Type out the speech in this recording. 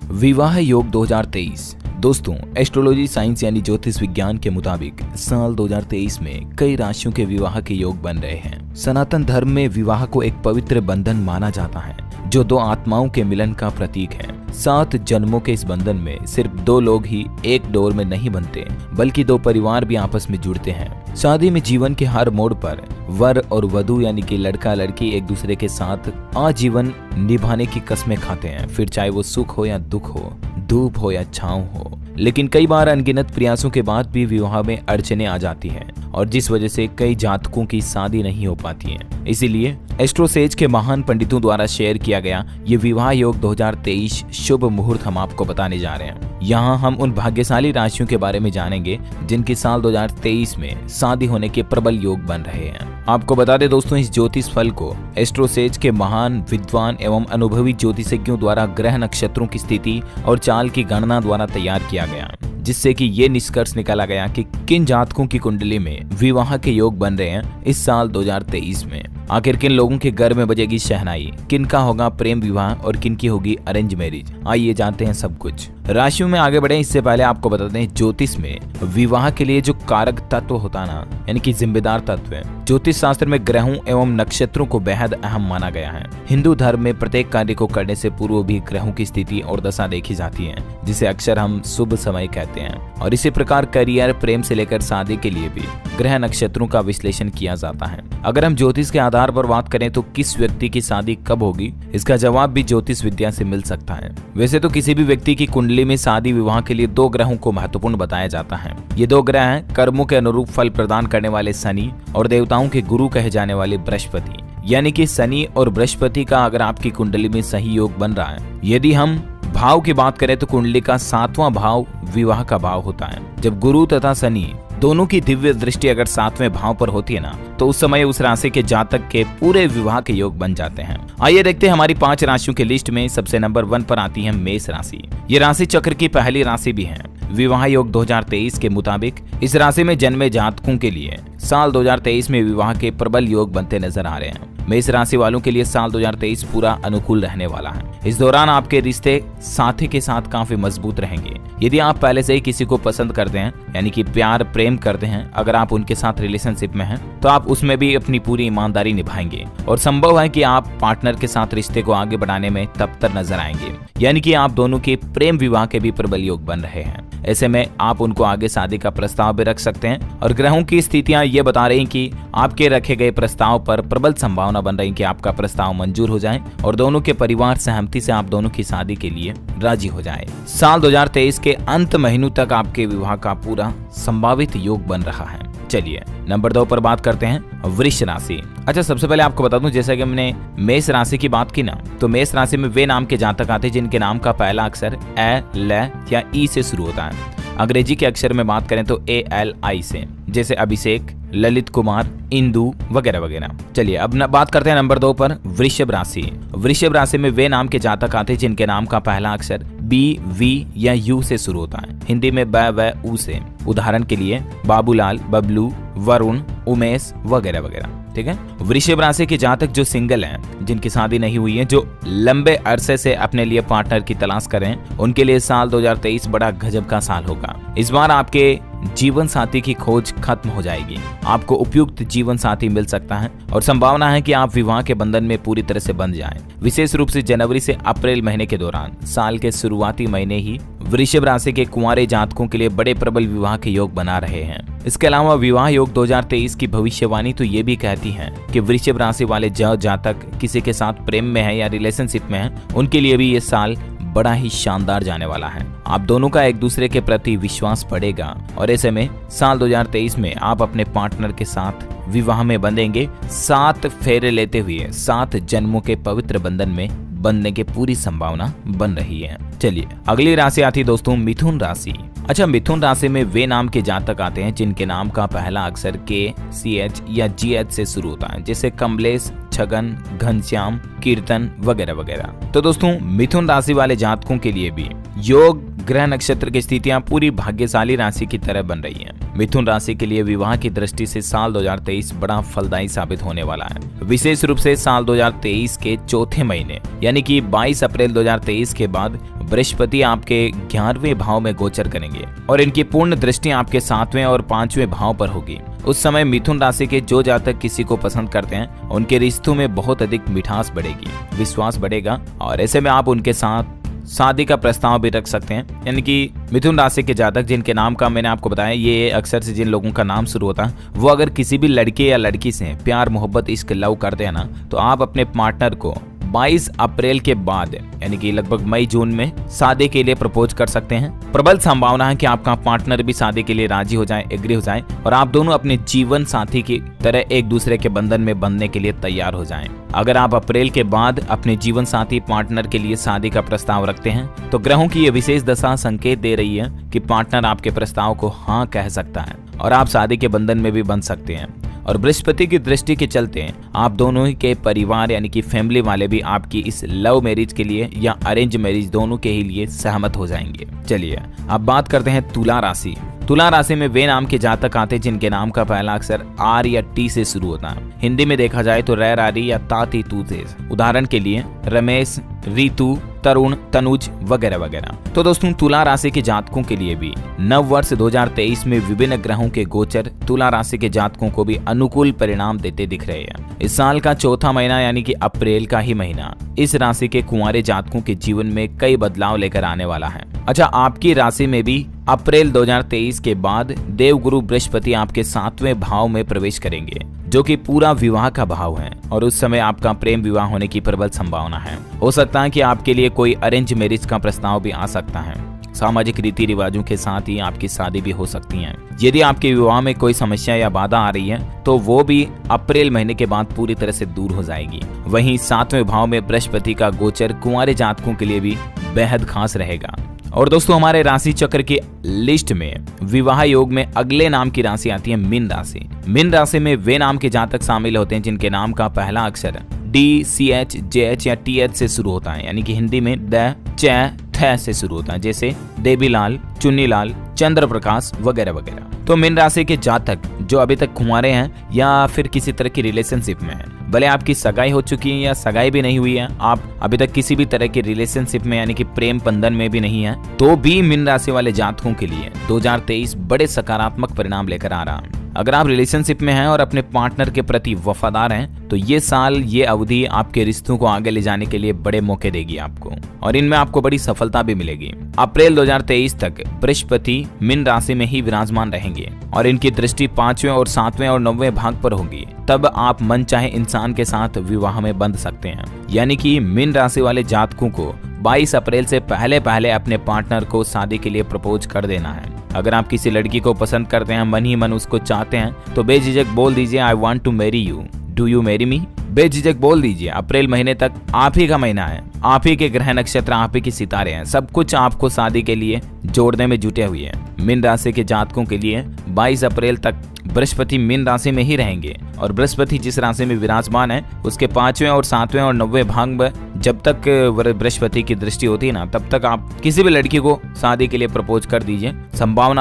विवाह योग 2023। दोस्तों, एस्ट्रोलॉजी साइंस यानी ज्योतिष विज्ञान के मुताबिक साल 2023 में कई राशियों के विवाह के योग बन रहे हैं। सनातन धर्म में विवाह को एक पवित्र बंधन माना जाता है जो दो आत्माओं के मिलन का प्रतीक है। 7 जन्मों के इस बंधन में सिर्फ 2 लोग ही एक डोर में नहीं बनते, बल्कि 2 परिवार भी आपस में जुड़ते हैं। शादी में जीवन के हर मोड़ पर वर और वधू यानी कि लड़का लड़की एक दूसरे के साथ आजीवन निभाने की कस्में खाते हैं, फिर चाहे वो सुख हो या दुख हो, धूप हो या छांव हो। लेकिन कई बार अनगिनत प्रयासों के बाद भी विवाह में अड़चने आ जाती हैं और जिस वजह से कई जातकों की शादी नहीं हो पाती है। इसीलिए एस्ट्रोसेज के महान पंडितों द्वारा शेयर किया गया ये विवाह योग 2023 शुभ मुहूर्त हम आपको बताने जा रहे हैं। यहाँ हम उन भाग्यशाली राशियों के बारे में जानेंगे जिनके साल 2023 में शादी होने के प्रबल योग बन रहे हैं। आपको बता दें दोस्तों, इस ज्योतिष फल को एस्ट्रोसेज के महान विद्वान एवं अनुभवी ज्योतिषज्ञों द्वारा ग्रह नक्षत्रों की स्थिति और चाल की गणना द्वारा तैयार किया गया, जिससे कि ये निष्कर्ष निकाला गया कि किन जातकों की कुंडली में विवाह के योग बन रहे हैं इस साल 2023 में। आखिर किन लोगों के घर में बजेगी शहनाई, किन का होगा प्रेम विवाह और किन की होगी अरेंज मैरिज। आइए जानते हैं सब कुछ। राशियों में आगे बढ़े इससे पहले आपको बता दें, ज्योतिष में विवाह के लिए जो कारक तत्व होता है ना, यानी कि जिम्मेदार तत्व है, ज्योतिष शास्त्र में ग्रहों एवं नक्षत्रों को बेहद अहम माना गया है। हिंदू धर्म में प्रत्येक कार्य को करने से पूर्व भी ग्रहों की स्थिति और दशा देखी जाती है, जिसे अक्सर हम शुभ समय कहते हैं। और इसी प्रकार करियर, प्रेम से लेकर शादी के लिए भी ग्रह नक्षत्रों का विश्लेषण किया जाता है। अगर हम ज्योतिष के आधार पर बात करें तो किस व्यक्ति की शादी कब होगी, इसका जवाब भी ज्योतिष विद्या से मिल सकता है। वैसे तो किसी भी व्यक्ति की कुंडली में शादी विवाह के लिए 2 ग्रहों को महत्वपूर्ण बताया जाता है। ये 2 ग्रह हैं कर्मों के अनुरूप फल प्रदान करने वाले शनि और देवताओं के गुरु कहे जाने वाले बृहस्पति। यानी कि शनि और बृहस्पति का अगर आपकी कुंडली में सही योग बन रहा है। यदि हम भाव की बात करें तो कुंडली का 7वां भाव विवाह का भाव होता है। जब गुरु तथा शनि दोनों की दिव्य दृष्टि अगर 7वें भाव पर होती है ना, तो उस समय उस राशि के जातक के पूरे विवाह के योग बन जाते हैं। आइए देखते हैं हमारी 5 राशियों की लिस्ट में सबसे नंबर 1 पर आती है मेष राशि। ये राशि चक्र की पहली राशि भी है। विवाह योग 2023 के मुताबिक इस राशि में जन्मे जातकों के लिए साल 2023 में विवाह के प्रबल योग बनते नजर आ रहे हैं। मेष राशि वालों के लिए साल 2023 पूरा अनुकूल रहने वाला है। इस दौरान आपके रिश्ते साथी के साथ काफी मजबूत रहेंगे। यदि आप पहले से ही किसी को पसंद करते हैं, यानी कि प्यार प्रेम करते हैं, अगर आप उनके साथ रिलेशनशिप में हैं, तो आप उसमें भी अपनी पूरी ईमानदारी निभाएंगे और संभव है कि आप पार्टनर के साथ रिश्ते को आगे बढ़ाने में तत्पर नजर आएंगे। यानी कि आप दोनों के प्रेम विवाह के भी प्रबल योग बन रहे हैं। ऐसे में आप उनको आगे शादी का प्रस्ताव भी रख सकते हैं और ग्रहों की स्थितियां ये बता रही कि आपके रखे गए प्रस्ताव पर प्रबल संभावना बन रही कि आपका प्रस्ताव मंजूर हो जाए और दोनों के परिवार सहमति से आप दोनों की शादी के लिए राजी हो जाए। साल 2023 के अंत महीनों तक आपके विवाह का पूरा संभावित योग बन रहा है। चलिए नंबर 2 पर बात करते हैं वृष राशि। अच्छा, सबसे पहले आपको बता दूं, जैसा कि हमने मेष राशि की बात की ना, तो मेष राशि में वे नाम के जातक आते हैं जिनके नाम का पहला अक्षर ए, ल या ई से शुरू होता है। अंग्रेजी के अक्षर में बात करें तो ALI से, जैसे अभिषेक, ललित कुमार, इंदु वगैरह वगैरह। चलिए अब बात करते हैं नंबर 2 पर वृषभ राशि। वृषभ राशि में वे नाम के जातक आते हैं जिनके नाम का पहला अक्षर B, V या U से शुरू होता है। हिंदी में ब, व, उ से। उदाहरण के लिए बाबूलाल, बबलू, वरुण, उमेश वगैरह वगैरह। ठीक है। वृषभ राशि के जातक जो सिंगल हैं, जिनकी शादी नहीं हुई है, जो लंबे अरसे से अपने लिए पार्टनर की तलाश करें, उनके लिए साल 2023 बड़ा गजब का साल होगा। इस बार आपके जीवन साथी की खोज खत्म हो जाएगी। आपको उपयुक्त जीवन साथी मिल सकता है और संभावना है कि आप विवाह के बंधन में पूरी तरह से बंध जाएं। विशेष रूप से जनवरी से अप्रैल महीने के दौरान साल के शुरुआती महीने ही वृषभ राशि के कुंवारे जातकों के लिए बड़े प्रबल विवाह के योग बना रहे हैं। इसके अलावा विवाह योग 2023 की भविष्यवाणी तो ये भी कहती है कि वृषभ राशि वाले जो जातक किसी के साथ प्रेम में है या रिलेशनशिप में है, उनके लिए भी ये साल बड़ा ही शानदार जाने वाला है। आप दोनों का एक दूसरे के प्रति विश्वास बढ़ेगा और ऐसे में साल 2023 में आप अपने पार्टनर के साथ विवाह में बंधेंगे। 7 फेरे लेते हुए 7 जन्मों के पवित्र बंधन में बनने की पूरी संभावना बन रही है। चलिए अगली राशि आती है दोस्तों मिथुन राशि। अच्छा, मिथुन राशि में वे नाम के जातक आते हैं जिनके नाम का पहला अक्षर K, CH या GH से शुरू होता है, जैसे कमलेश, छगन, घनश्याम, कीर्तन वगैरह वगैरह। तो दोस्तों मिथुन राशि वाले जातकों के लिए भी योग ग्रह नक्षत्र की स्थितियां पूरी भाग्यशाली राशि की तरह बन रही हैं। मिथुन राशि के लिए विवाह की दृष्टि से साल 2023 बड़ा फलदायी साबित होने वाला है। विशेष रूप से साल 2023 के चौथे महीने यानी कि 22 अप्रैल 2023 के बाद बृहस्पति आपके 11वें भाव में गोचर करेंगे और इनकी पूर्ण दृष्टि आपके 7वें और 5वें भाव पर होगी। उस समय मिथुन राशि के जो जातक किसी को पसंद करते हैं उनके रिश्तों में बहुत अधिक मिठास बढ़ेगी, विश्वास बढ़ेगा और ऐसे में आप उनके साथ शादी का प्रस्ताव भी रख सकते हैं। यानी कि मिथुन राशि के जातक जिनके नाम का मैंने आपको बताया, ये अक्सर से जिन लोगों का नाम शुरू होता है वो अगर किसी भी लड़के या लड़की से प्यार मोहब्बत इश्क लव करते हैं ना, तो आप अपने पार्टनर को 22 अप्रैल के बाद यानी कि लगभग मई जून में शादी के लिए प्रपोज कर सकते हैं। प्रबल संभावना है कि आपका पार्टनर भी शादी के लिए राजी हो जाए, एग्री हो जाए और आप दोनों अपने जीवन साथी की तरह एक दूसरे के बंधन में बंधने के लिए तैयार हो जाएं। अगर आप अप्रैल के बाद अपने जीवन साथी पार्टनर के लिए शादी का प्रस्ताव रखते हैं तो ग्रहों की यह विशेष दशा संकेत दे रही है कि पार्टनर आपके प्रस्ताव को हाँ कह सकता है और आप शादी के बंधन में भी बंध सकते हैं। और बृहस्पति की दृष्टि के चलते आप दोनों ही के परिवार यानी कि फैमिली वाले भी आपकी इस लव मैरिज के लिए या अरेंज मैरिज दोनों के ही लिए सहमत हो जाएंगे। चलिए अब बात करते हैं तुला राशि। तुला राशि में वे नाम के जातक आते हैं जिनके नाम का पहला अक्षर आर या टी से शुरू होता है। हिंदी में देखा जाए तो रै रारी या ताती तू से। उदाहरण के लिए रमेश, रीतु, तरुण, तनुज वगैरह वगैरह। तो दोस्तों तुला राशि के जातकों के लिए भी नव वर्ष 2023 में विभिन्न ग्रहों के गोचर तुला राशि के जातकों को भी अनुकूल परिणाम देते दिख रहे हैं। इस साल का चौथा महीना यानी कि अप्रैल का ही महीना इस राशि के कुंवारे जातकों के जीवन में कई बदलाव लेकर आने वाला है। अच्छा, आपकी राशि में भी अप्रैल 2023 के बाद देवगुरु बृहस्पति आपके 7वें भाव में प्रवेश करेंगे जो कि पूरा विवाह का भाव है और उस समय आपका प्रेम विवाह होने की प्रबल संभावना है। हो सकता है कि आपके लिए कोई अरेंज मैरिज का प्रस्ताव भी आ सकता है। सामाजिक रीति रिवाजों के साथ ही आपकी शादी भी हो सकती है। यदि आपके विवाह में कोई समस्या या बाधा आ रही है तो वो भी अप्रैल महीने के बाद पूरी तरह से दूर हो जाएगी। वहीं 7वें भाव में बृहस्पति का गोचर कुंवारे जातकों के लिए भी बेहद खास रहेगा। और दोस्तों हमारे राशि चक्र की लिस्ट में विवाह योग में अगले नाम की राशि आती है मीन राशि। मीन राशि में वे नाम के जातक शामिल होते हैं जिनके नाम का पहला अक्षर D, C H, J H या टी एच से शुरू होता है। यानी कि हिंदी में द, च, थ से शुरू होता है, जैसे देवीलाल, चुन्नीलाल, चंद्र प्रकाश वगैरह वगैरह। तो मीन राशि के जातक जो अभी तक कुंवारे हैं या फिर किसी तरह की रिलेशनशिप में हैं, भले आपकी सगाई हो चुकी है या सगाई भी नहीं हुई है, आप अभी तक किसी भी तरह की रिलेशनशिप में यानी कि प्रेम बंधन में भी नहीं है, तो भी मीन राशि वाले जातकों के लिए 2023 बड़े सकारात्मक परिणाम लेकर आ रहा है। अगर आप रिलेशनशिप में हैं और अपने पार्टनर के प्रति वफादार हैं तो ये साल, ये अवधि आपके रिश्तों को आगे ले जाने के लिए बड़े मौके देगी आपको और इनमें आपको बड़ी सफलता भी मिलेगी। अप्रैल 2023 तक बृहस्पति मीन राशि में ही विराजमान रहेंगे और इनकी दृष्टि 5वें और 7वें और 9वें भाग पर होगी। तब आप मन चाहे इंसान के साथ विवाह में बंध सकते हैं। यानी कि मीन राशि वाले जातकों को 22 अप्रैल से पहले पहले अपने पार्टनर को शादी के लिए प्रपोज कर देना है। अगर आप किसी लड़की को पसंद करते हैं, मन ही मन उसको चाहते हैं, तो बेझिझक बोल दीजिए I want to marry you, do you marry me. बेझिझक बोल दीजिए। अप्रैल महीने तक आप ही का महीना है, आप ही के ग्रह नक्षत्र, आप ही के सितारे हैं, सब कुछ आपको शादी के लिए जोड़ने में जुटे हुए हैं। मीन राशि के जातकों के लिए 22 अप्रैल तक बृहस्पति मीन राशि में ही रहेंगे और बृहस्पति जिस राशि में विराजमान है उसके 5वें और 7वें और 9वें भाग में जब तक बृहस्पति की दृष्टि होती है ना, तब तक आप किसी भी लड़की को शादी के लिए प्रपोज कर दीजिए। संभावना